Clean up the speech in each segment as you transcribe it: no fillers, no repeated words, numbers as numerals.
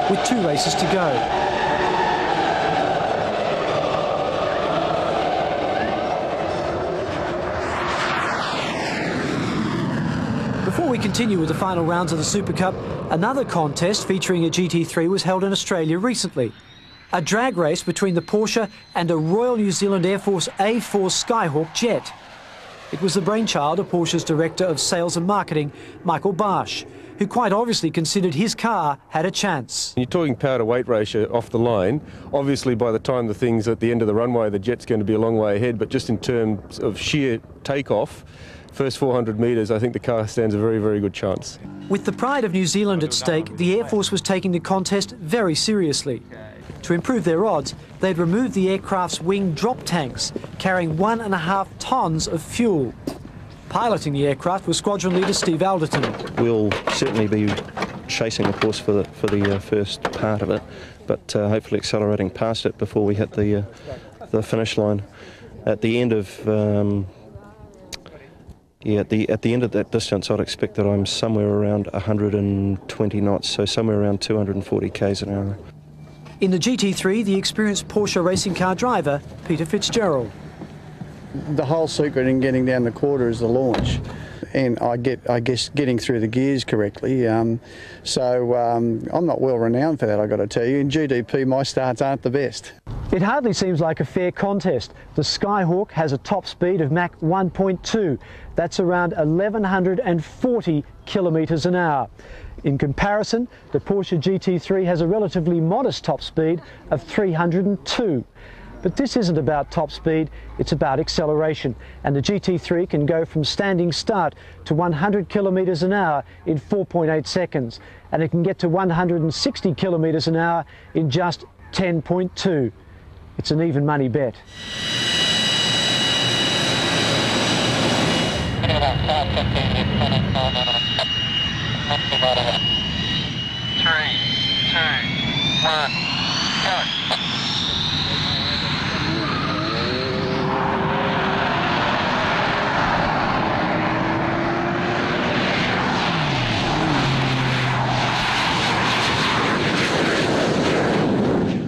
with 2 races to go. Before we continue with the final rounds of the Super Cup, another contest featuring a GT3 was held in Australia recently. A drag race between the Porsche and a Royal New Zealand Air Force A4 Skyhawk Jet. It was the brainchild of Porsche's Director of Sales and Marketing, Michael Barsh, who quite obviously considered his car had a chance. You're talking power to weight ratio off the line. Obviously by the time the thing's at the end of the runway, the Jet's going to be a long way ahead, but just in terms of sheer takeoff, first 400 metres, I think the car stands a very, very good chance. With the pride of New Zealand at stake, the Air Force was taking the contest very seriously. To improve their odds, they'd removed the aircraft's wing drop tanks, carrying 1.5 tonnes of fuel. Piloting the aircraft was Squadron Leader Steve Alderton. We'll certainly be chasing the course for the first part of it, but hopefully accelerating past it before we hit the finish line. At the end of at the end of that distance, I'd expect that I'm somewhere around 120 knots, so somewhere around 240 k's an hour. In the GT3, the experienced Porsche racing car driver, Peter Fitzgerald. The whole secret in getting down the quarter is the launch, and I guess getting through the gears correctly. So I'm not well renowned for that, I've got to tell you. In GDP, my starts aren't the best. It hardly seems like a fair contest. The Skyhawk has a top speed of Mach 1.2. That's around 1,140 kilometres an hour. In comparison, the Porsche GT3 has a relatively modest top speed of 302. But this isn't about top speed, it's about acceleration. And the GT3 can go from standing start to 100 kilometres an hour in 4.8 seconds. And it can get to 160 kilometres an hour in just 10.2. It's an even money bet. 3, 2, 1, go.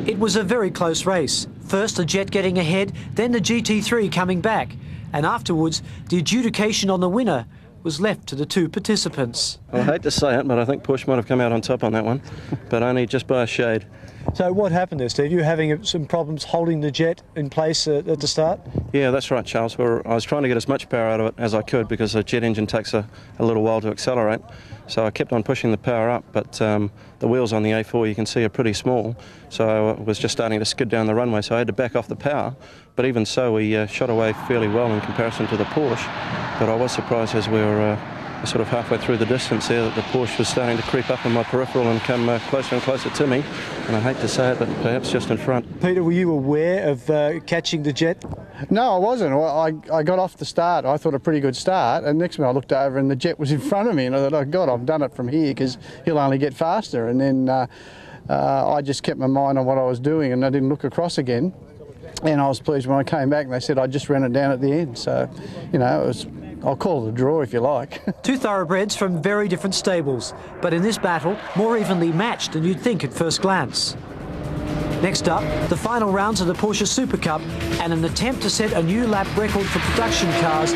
It was a very close race. First the Jet getting ahead, then the GT3 coming back. And afterwards, the adjudication on the winner was left to the 2 participants. I hate to say it, but I think Porsche might have come out on top on that one, but only just by a shade. So what happened there, Steve? You were having some problems holding the Jet in place at the start? Yeah, that's right, Charles. I was trying to get as much power out of it as I could because the jet engine takes a little while to accelerate. So I kept on pushing the power up, but the wheels on the A4 you can see are pretty small, so I was just starting to skid down the runway, so I had to back off the power. But even so, we shot away fairly well in comparison to the Porsche. But I was surprised as we were sort of halfway through the distance there that the Porsche was starting to creep up in my peripheral and come closer and closer to me. And I hate to say it, but perhaps just in front. Peter, were you aware of catching the Jet? No, I wasn't. I got off the start. I thought a pretty good start, and next minute I looked over and the Jet was in front of me, and I thought, oh God, I've done it from here because he'll only get faster. And then I just kept my mind on what I was doing, and I didn't look across again. And I was pleased when I came back and they said I just ran it down at the end. So, you know, it was, I'll call it a draw if you like. 2 thoroughbreds from very different stables, but in this battle, more evenly matched than you'd think at first glance. Next up, the final rounds of the Porsche Super Cup and an attempt to set a new lap record for production cars